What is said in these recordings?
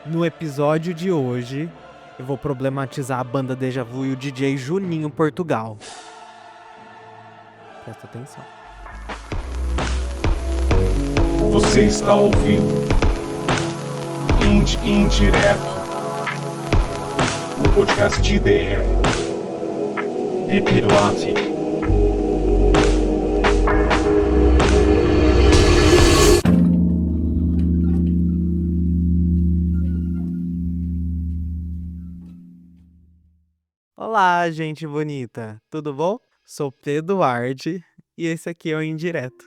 No episódio de hoje, eu vou problematizar a banda Deja Vu e o DJ Juninho Portugal. Presta atenção. Você está ouvindo Indireto, o podcast de IDM. Epilate. Olá, gente bonita, tudo bom? Sou Pedro Duarte e esse aqui é o Indireto.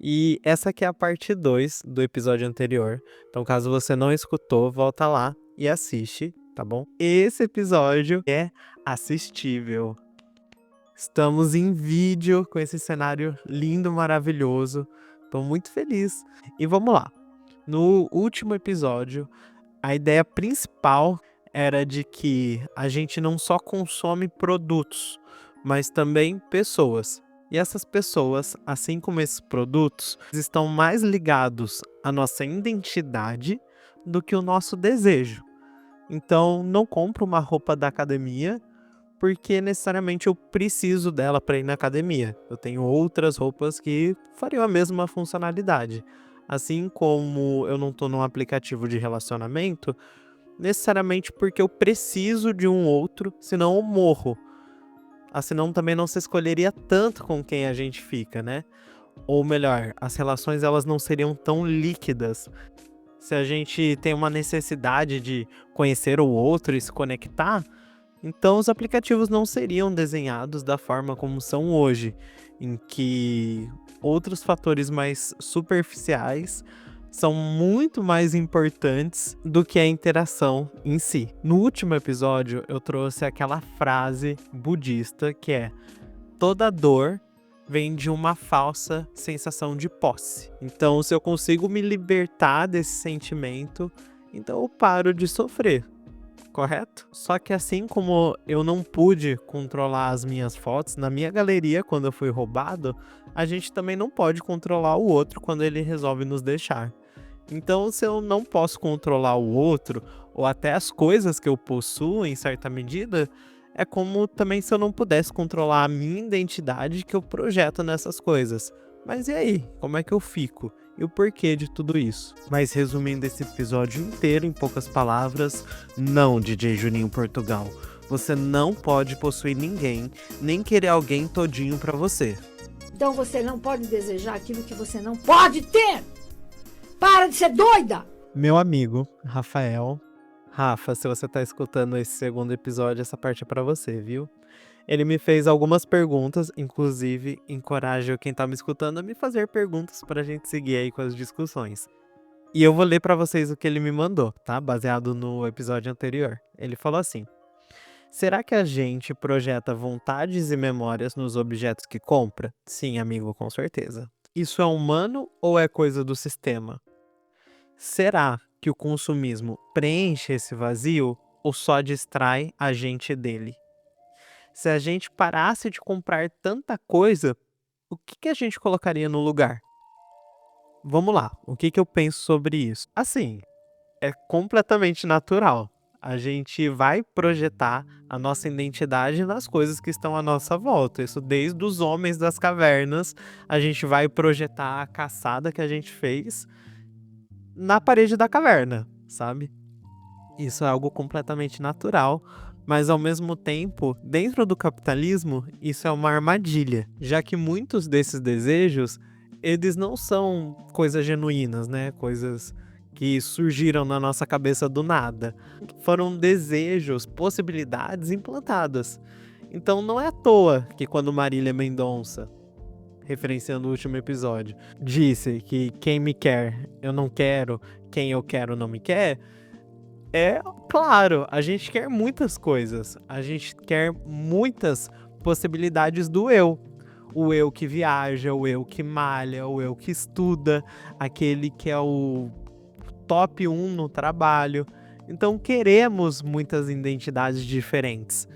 E essa aqui é a parte 2 do episódio anterior, então caso você não escutou, volta lá e assiste, tá bom? Esse episódio é assistível. Estamos em vídeo com esse cenário lindo, maravilhoso, tô muito feliz. E vamos lá, no último episódio, a ideia principal era de que a gente não só consome produtos, mas também pessoas. E essas pessoas, assim como esses produtos, estão mais ligados à nossa identidade do que o nosso desejo. Então, não compro uma roupa da academia porque necessariamente eu preciso dela para ir na academia. Eu tenho outras roupas que fariam a mesma funcionalidade. Assim como eu não estou num aplicativo de relacionamento, necessariamente porque eu preciso de um outro, senão eu morro. Senão também não se escolheria tanto com quem a gente fica, né? Ou melhor, as relações elas não seriam tão líquidas. Se a gente tem uma necessidade de conhecer o outro e se conectar, então os aplicativos não seriam desenhados da forma como são hoje, em que outros fatores mais superficiais são muito mais importantes do que a interação em si. No último episódio, eu trouxe aquela frase budista que é: toda dor vem de uma falsa sensação de posse. Então, se eu consigo me libertar desse sentimento, então eu paro de sofrer. Correto? Só que assim como eu não pude controlar as minhas fotos na minha galeria quando eu fui roubado, a gente também não pode controlar o outro quando ele resolve nos deixar. Então, se eu não posso controlar o outro, ou até as coisas que eu possuo em certa medida, é como também se eu não pudesse controlar a minha identidade que eu projeto nessas coisas. Mas e aí? Como é que eu fico? E o porquê de tudo isso? Mas resumindo esse episódio inteiro em poucas palavras, não, DJ Juninho Portugal. Você não pode possuir ninguém, nem querer alguém todinho pra você. Então você não pode desejar aquilo que você não pode ter! Para de ser doida! Meu amigo, Rafael. Rafa, se você tá escutando esse segundo episódio, essa parte é pra você, viu? Ele me fez algumas perguntas, inclusive encorajo quem tá me escutando a me fazer perguntas pra gente seguir aí com as discussões. E eu vou ler pra vocês o que ele me mandou, tá? Baseado no episódio anterior. Ele falou assim: será que a gente projeta vontades e memórias nos objetos que compra? Sim, amigo, com certeza. Isso é humano ou é coisa do sistema? Será que o consumismo preenche esse vazio ou só distrai a gente dele? Se a gente parasse de comprar tanta coisa, o que a gente colocaria no lugar? Vamos lá, o que eu penso sobre isso? Assim, é completamente natural. A gente vai projetar a nossa identidade nas coisas que estão à nossa volta. Isso desde os homens das cavernas, a gente vai projetar a caçada que a gente fez na parede da caverna, sabe? Isso é algo completamente natural, mas ao mesmo tempo, dentro do capitalismo, isso é uma armadilha, já que muitos desses desejos, eles não são coisas genuínas, né? Coisas que surgiram na nossa cabeça do nada. Foram desejos, possibilidades implantadas. Então não é à toa que quando Marília Mendonça, referenciando o último episódio, disse que quem me quer, eu não quero, quem eu quero não me quer, é claro, a gente quer muitas coisas, a gente quer muitas possibilidades do eu. O eu que viaja, o eu que malha, o eu que estuda, aquele que é o top 1 no trabalho. Então queremos muitas identidades diferentes.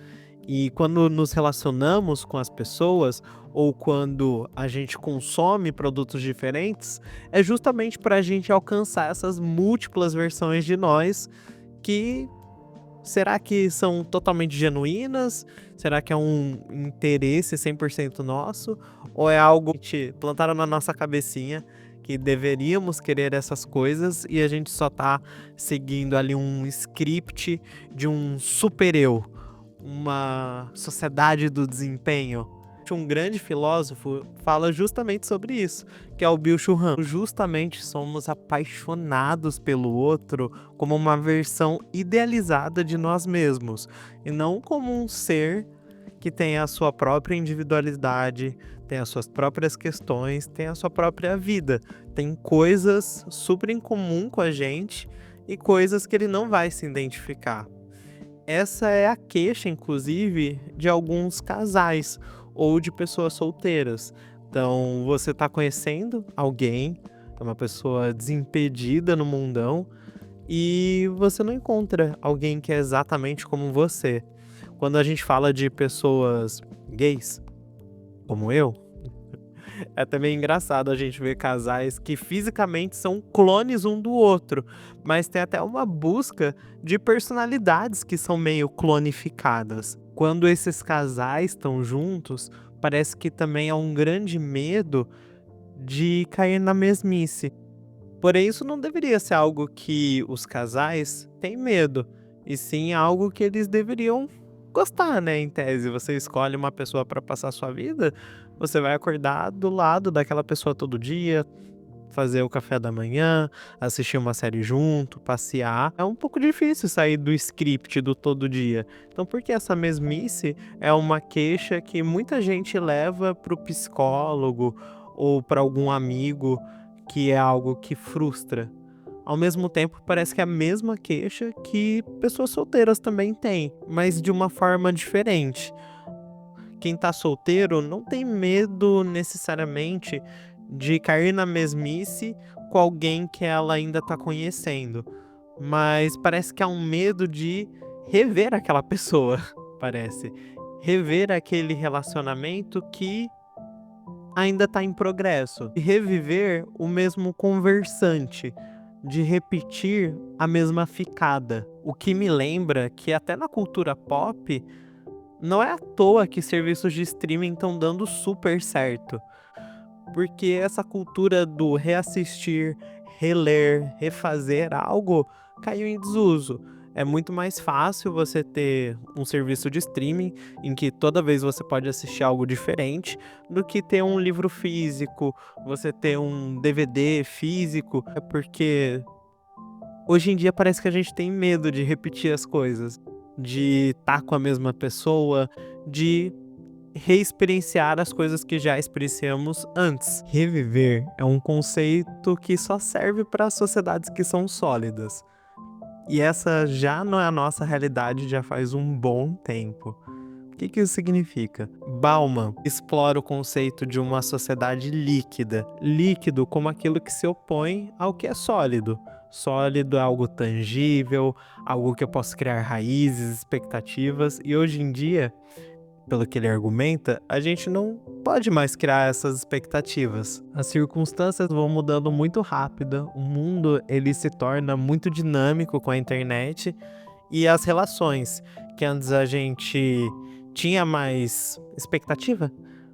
E quando nos relacionamos com as pessoas ou quando a gente consome produtos diferentes, é justamente para a gente alcançar essas múltiplas versões de nós que será que são totalmente genuínas? Será que é um interesse 100% nosso? Ou é algo que plantaram na nossa cabecinha que deveríamos querer essas coisas e a gente só tá seguindo ali um script de um super-eu, uma sociedade do desempenho? Um grande filósofo fala justamente sobre isso, que é o Byung-Chul Han. Justamente somos apaixonados pelo outro como uma versão idealizada de nós mesmos, e não como um ser que tem a sua própria individualidade, tem as suas próprias questões, tem a sua própria vida, tem coisas super em comum com a gente e coisas que ele não vai se identificar. Essa é a queixa, inclusive, de alguns casais ou de pessoas solteiras. Então, você está conhecendo alguém, é uma pessoa desimpedida no mundão, e você não encontra alguém que é exatamente como você. Quando a gente fala de pessoas gays, como eu, é também engraçado a gente ver casais que fisicamente são clones um do outro, mas tem até uma busca de personalidades que são meio clonificadas. Quando esses casais estão juntos, parece que também há um grande medo de cair na mesmice. Porém, isso não deveria ser algo que os casais têm medo, e sim algo que eles deveriam gostar, né? Em tese, você escolhe uma pessoa para passar a sua vida, você vai acordar do lado daquela pessoa todo dia, fazer o café da manhã, assistir uma série junto, passear. É um pouco difícil sair do script do todo dia. Então, por que essa mesmice é uma queixa que muita gente leva pro psicólogo ou para algum amigo, que é algo que frustra? Ao mesmo tempo, parece que é a mesma queixa que pessoas solteiras também têm, mas de uma forma diferente. Quem tá solteiro não tem medo necessariamente de cair na mesmice com alguém que ela ainda tá conhecendo, mas parece que há um medo de rever aquela pessoa, parece. Rever aquele relacionamento que ainda tá em progresso. E reviver o mesmo conversante, de repetir a mesma ficada. O que me lembra que até na cultura pop, não é à toa que serviços de streaming estão dando super certo. Porque essa cultura do reassistir, reler, refazer algo caiu em desuso. É muito mais fácil você ter um serviço de streaming em que toda vez você pode assistir algo diferente do que ter um livro físico, você ter um DVD físico. É porque hoje em dia parece que a gente tem medo de repetir as coisas, de estar com a mesma pessoa, de reexperienciar as coisas que já experienciamos antes. Reviver é um conceito que só serve para sociedades que são sólidas. E essa já não é a nossa realidade já faz um bom tempo. O que isso significa? Bauman explora o conceito de uma sociedade líquida. Líquido como aquilo que se opõe ao que é sólido. Sólido é algo tangível, algo que eu posso criar raízes, expectativas. E hoje em dia, pelo que ele argumenta, a gente não pode mais criar essas expectativas. As circunstâncias vão mudando muito rápido, o mundo ele se torna muito dinâmico com a internet, e as relações que antes a gente tinha mais expectativa,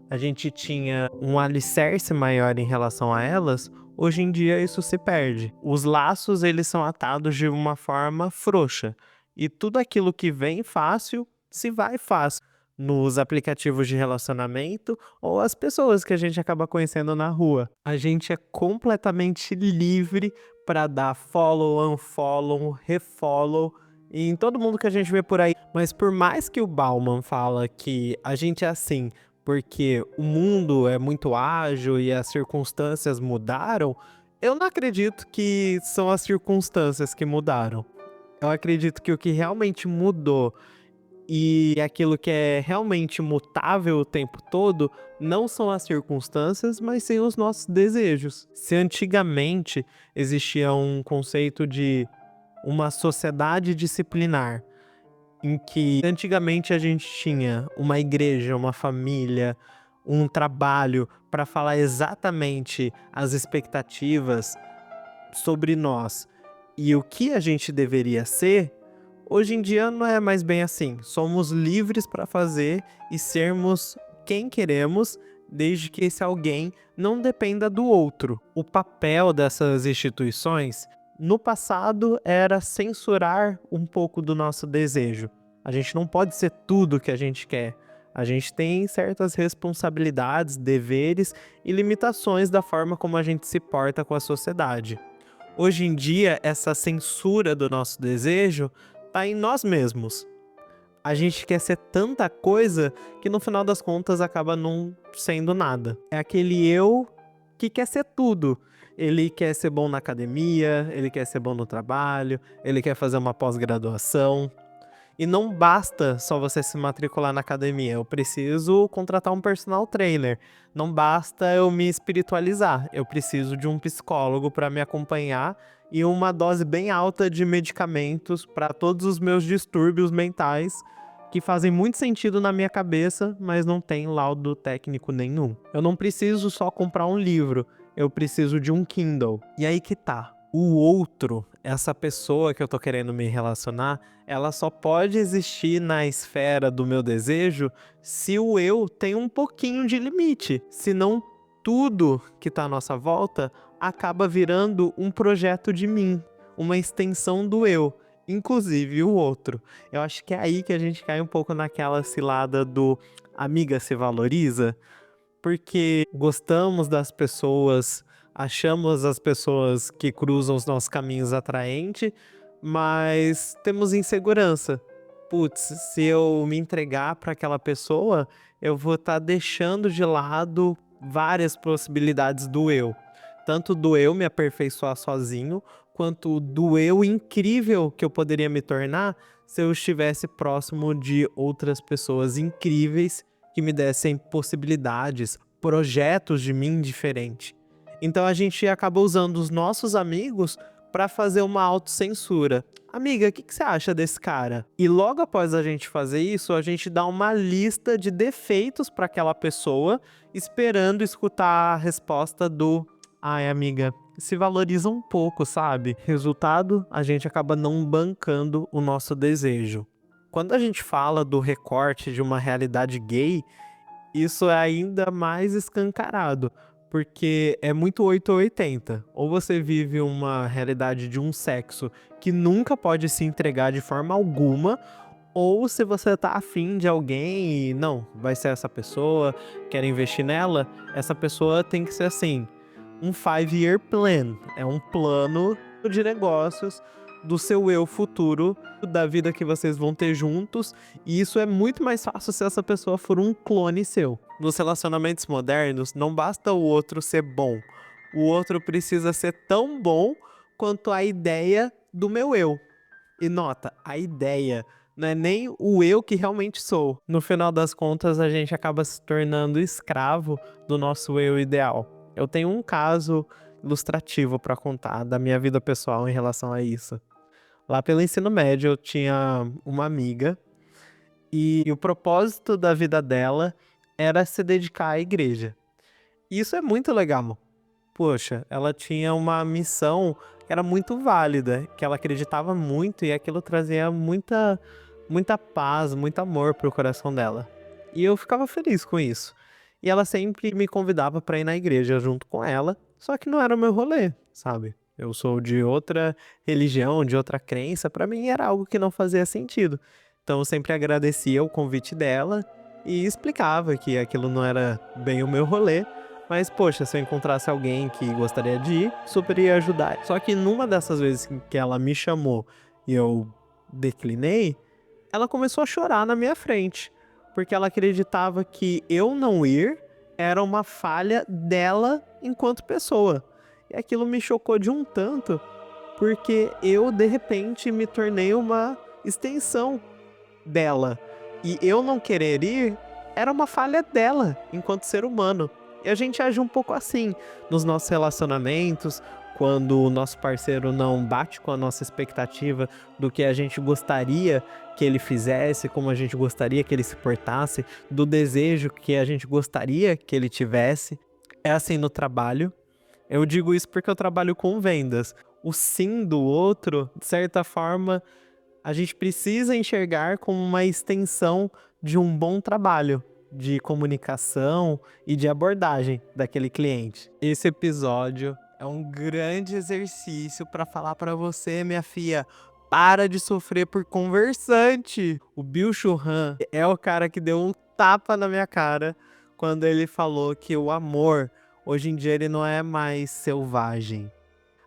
a gente tinha um alicerce maior em relação a elas, hoje em dia isso se perde. Os laços eles são atados de uma forma frouxa, e tudo aquilo que vem fácil, se vai fácil. Nos aplicativos de relacionamento ou as pessoas que a gente acaba conhecendo na rua. A gente é completamente livre para dar follow, unfollow, refollow em todo mundo que a gente vê por aí. Mas por mais que o Bauman fala que a gente é assim porque o mundo é muito ágil e as circunstâncias mudaram, eu não acredito que são as circunstâncias que mudaram. Eu acredito que o que realmente mudou e aquilo que é realmente mutável o tempo todo não são as circunstâncias, mas sim os nossos desejos. Se antigamente existia um conceito de uma sociedade disciplinar, em que antigamente a gente tinha uma igreja, uma família, um trabalho para falar exatamente as expectativas sobre nós e o que a gente deveria ser, Hoje em dia não é mais bem assim. Somos livres para fazer e sermos quem queremos, desde que esse alguém não dependa do outro. O papel dessas instituições, no passado, era censurar um pouco do nosso desejo. A gente não pode ser tudo que a gente quer. A gente tem certas responsabilidades, deveres e limitações da forma como a gente se porta com a sociedade. Hoje em dia, essa censura do nosso desejo está em nós mesmos. A gente quer ser tanta coisa que no final das contas acaba não sendo nada. É aquele eu que quer ser tudo. Ele quer ser bom na academia, ele quer ser bom no trabalho, ele quer fazer uma pós-graduação. E não basta só você se matricular na academia, eu preciso contratar um personal trainer. Não basta eu me espiritualizar, eu preciso de um psicólogo para me acompanhar e uma dose bem alta de medicamentos para todos os meus distúrbios mentais que fazem muito sentido na minha cabeça, mas não tem laudo técnico nenhum. Eu não preciso só comprar um livro, eu preciso de um Kindle. E aí que tá. O outro, essa pessoa que eu tô querendo me relacionar, ela só pode existir na esfera do meu desejo se o eu tem um pouquinho de limite. Senão, tudo que tá à nossa volta acaba virando um projeto de mim, uma extensão do eu, inclusive o outro. Eu acho que é aí que a gente cai um pouco naquela cilada do amiga se valoriza, porque gostamos das pessoas, achamos as pessoas que cruzam os nossos caminhos atraente, mas temos insegurança. Putz, se eu me entregar para aquela pessoa, eu vou estar deixando de lado várias possibilidades do eu. Tanto do eu me aperfeiçoar sozinho, quanto do eu incrível que eu poderia me tornar se eu estivesse próximo de outras pessoas incríveis que me dessem possibilidades, projetos de mim diferente. Então a gente acaba usando os nossos amigos para fazer uma autocensura. Amiga, o que você acha desse cara? E logo após a gente fazer isso, a gente dá uma lista de defeitos para aquela pessoa, esperando escutar a resposta do ai, amiga, se valoriza um pouco, sabe? Resultado, a gente acaba não bancando o nosso desejo. Quando a gente fala do recorte de uma realidade gay, isso é ainda mais escancarado, porque é muito 8 ou 80. Ou você vive uma realidade de um sexo que nunca pode se entregar de forma alguma, ou se você tá afim de alguém e não, vai ser essa pessoa, quer investir nela, essa pessoa tem que ser assim, um 5-year plan, é um plano de negócios do seu eu futuro, da vida que vocês vão ter juntos, e isso é muito mais fácil se essa pessoa for um clone seu. Nos relacionamentos modernos, não basta o outro ser bom, o outro precisa ser tão bom quanto a ideia do meu eu. E nota, a ideia não é nem o eu que realmente sou. No final das contas, a gente acaba se tornando escravo do nosso eu ideal. Eu tenho um caso ilustrativo para contar da minha vida pessoal em relação a isso. Lá pelo ensino médio, eu tinha uma amiga e o propósito da vida dela era se dedicar à igreja. E isso é muito legal. Poxa, ela tinha uma missão que era muito válida, que ela acreditava muito e aquilo trazia muita paz, muito amor pro coração dela. E eu ficava feliz com isso. E ela sempre me convidava para ir na igreja junto com ela, só que não era o meu rolê, sabe? Eu sou de outra religião, de outra crença, para mim era algo que não fazia sentido. Então eu sempre agradecia o convite dela e explicava que aquilo não era bem o meu rolê, mas poxa, se eu encontrasse alguém que gostaria de ir, super ia ajudar. Só que numa dessas vezes que ela me chamou e eu declinei, ela começou a chorar na minha frente, porque ela acreditava que eu não ir era uma falha dela enquanto pessoa. E aquilo me chocou de um tanto, porque eu, de repente, me tornei uma extensão dela. E eu não querer ir era uma falha dela, enquanto ser humano. E a gente age um pouco assim nos nossos relacionamentos, quando o nosso parceiro não bate com a nossa expectativa do que a gente gostaria que ele fizesse, como a gente gostaria que ele se portasse, do desejo que a gente gostaria que ele tivesse. É assim no trabalho. Eu digo isso porque eu trabalho com vendas. O sim do outro, de certa forma, A gente precisa enxergar como uma extensão de um bom trabalho de comunicação e de abordagem daquele cliente. Esse episódio é um grande exercício para falar para você, minha filha, para de sofrer por conversante. O Bill Churran é o cara que deu um tapa na minha cara quando ele falou que o amor, hoje em dia, ele não é mais selvagem.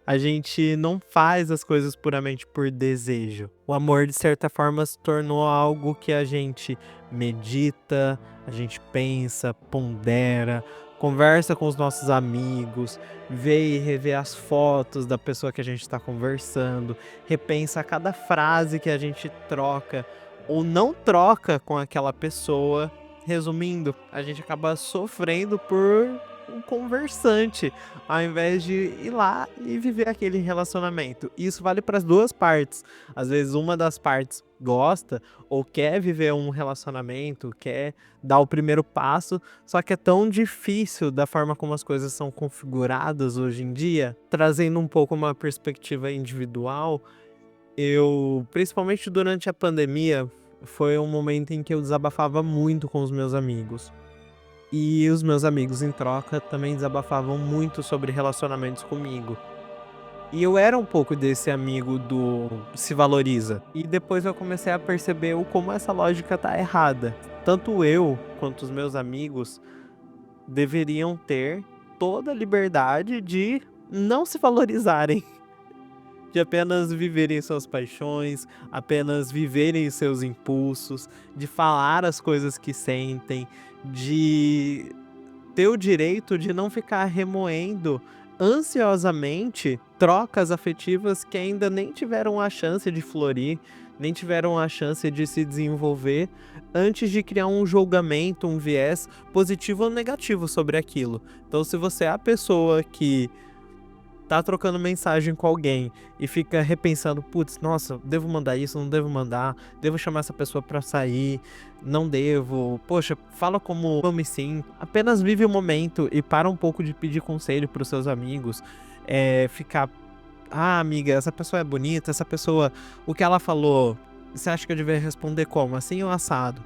A gente não faz as coisas puramente por desejo. O amor, de certa forma, se tornou algo que a gente medita, a gente pensa, pondera, conversa com os nossos amigos, vê e revê as fotos da pessoa que a gente está conversando, repensa a cada frase que a gente troca ou não troca com aquela pessoa. Resumindo, a gente acaba sofrendo por um conversante, ao invés de ir lá e viver aquele relacionamento. Isso vale para as duas partes. Às vezes uma das partes gosta ou quer viver um relacionamento, quer dar o primeiro passo, só que é tão difícil da forma como as coisas são configuradas hoje em dia. Trazendo um pouco uma perspectiva individual, principalmente durante a pandemia, foi um momento em que eu desabafava muito com os meus amigos. E os meus amigos, em troca, também desabafavam muito sobre relacionamentos comigo. E eu era um pouco desse amigo do se valoriza. E depois eu comecei a perceber como essa lógica tá errada. Tanto eu quanto os meus amigos deveriam ter toda a liberdade de não se valorizarem. De apenas viverem suas paixões, apenas viverem seus impulsos, de falar as coisas que sentem, de ter o direito de não ficar remoendo ansiosamente trocas afetivas que ainda nem tiveram a chance de florir, nem tiveram a chance de se desenvolver, antes de criar um julgamento, um viés positivo ou negativo sobre aquilo. Então, se você é a pessoa que tá trocando mensagem com alguém e fica repensando, putz, nossa, devo mandar isso, não devo mandar, devo chamar essa pessoa pra sair, não devo, poxa, fala como eu me sinto, apenas vive o momento e para um pouco de pedir conselho pros seus amigos, ficar, amiga, essa pessoa é bonita, essa pessoa, o que ela falou, você acha que eu deveria responder como, assim ou assado?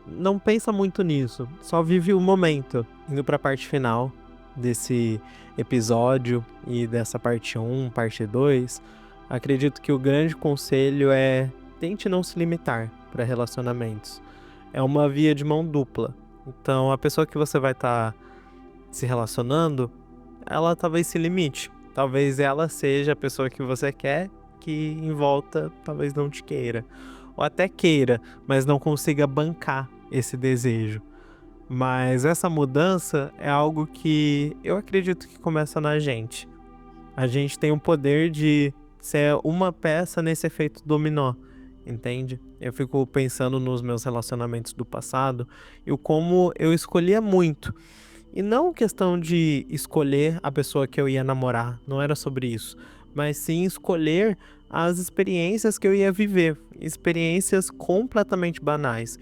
Não pensa muito nisso, só vive o momento. Indo pra parte final desse episódio e dessa parte 1, parte 2, acredito que o grande conselho é: tente não se limitar para relacionamentos. É uma via de mão dupla. Então, a pessoa que você vai estar se relacionando, ela talvez se limite. Talvez ela seja a pessoa que você quer, que em volta talvez não te queira. Ou até queira, mas não consiga bancar esse desejo. Mas essa mudança é algo que eu acredito que começa na gente. A gente tem o poder de ser uma peça nesse efeito dominó, entende? Eu fico pensando nos meus relacionamentos do passado e o como eu escolhia muito. E não questão de escolher a pessoa que eu ia namorar, não era sobre isso. Mas sim escolher as experiências que eu ia viver, experiências completamente banais.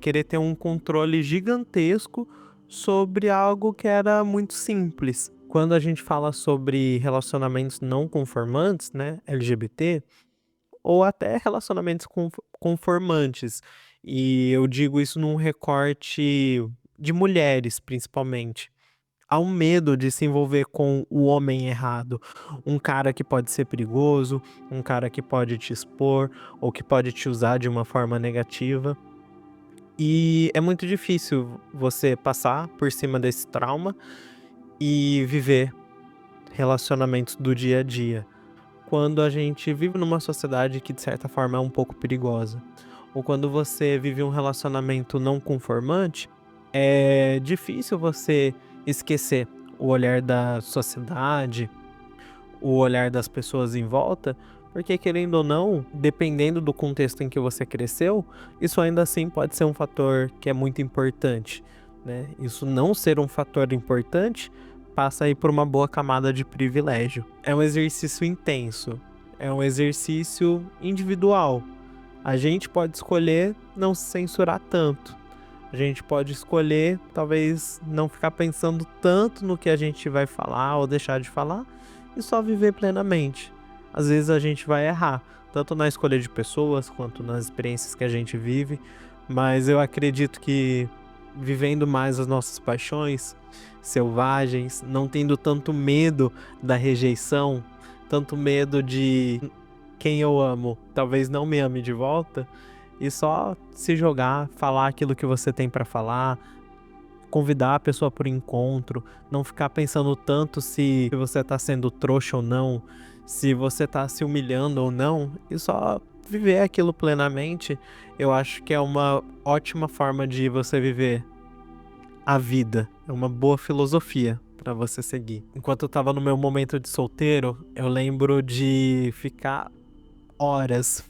Querer ter um controle gigantesco sobre algo que era muito simples. Quando a gente fala sobre relacionamentos não conformantes, né, LGBT, ou até relacionamentos conformantes, e eu digo isso num recorte de mulheres, principalmente. Há um medo de se envolver com o homem errado, um cara que pode ser perigoso, um cara que pode te expor ou que pode te usar de uma forma negativa. E é muito difícil você passar por cima desse trauma e viver relacionamentos do dia a dia, quando a gente vive numa sociedade que de certa forma é um pouco perigosa. Ou quando você vive um relacionamento não conformante, é difícil você esquecer o olhar da sociedade, o olhar das pessoas em volta, porque querendo ou não, dependendo do contexto em que você cresceu, isso ainda assim pode ser um fator que é muito importante, né? Isso não ser um fator importante passa aí por uma boa camada de privilégio. É um exercício intenso, é um exercício individual. A gente pode escolher não se censurar tanto. A gente pode escolher, talvez, não ficar pensando tanto no que a gente vai falar ou deixar de falar e só viver plenamente. Às vezes a gente vai errar, tanto na escolha de pessoas quanto nas experiências que a gente vive, mas eu acredito que vivendo mais as nossas paixões selvagens, não tendo tanto medo da rejeição, tanto medo de quem eu amo talvez não me ame de volta, e só se jogar, falar aquilo que você tem pra falar, convidar a pessoa para o encontro, não ficar pensando tanto se você tá sendo trouxa ou não, se você tá se humilhando ou não, e só viver aquilo plenamente, eu acho que é uma ótima forma de você viver a vida. É uma boa filosofia para você seguir. Enquanto eu tava no meu momento de solteiro, eu lembro de ficar horas,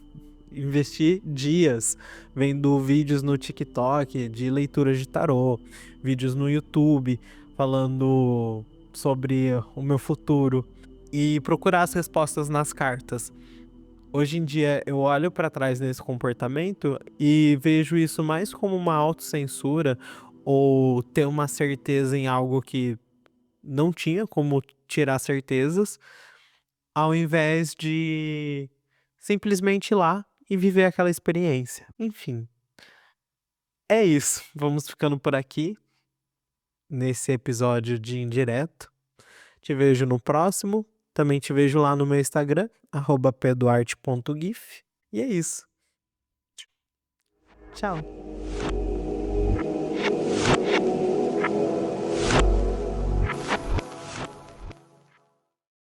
investir dias vendo vídeos no TikTok de leitura de tarô, vídeos no YouTube falando sobre o meu futuro e procurar as respostas nas cartas. Hoje em dia eu olho para trás nesse comportamento e vejo isso mais como uma autocensura ou ter uma certeza em algo que não tinha como tirar certezas, ao invés de simplesmente ir lá e viver aquela experiência. Enfim, é isso. Vamos ficando por aqui nesse episódio de Indireto. Te vejo no próximo. Também te vejo lá no meu Instagram, @peduarte.gif. E é isso. Tchau.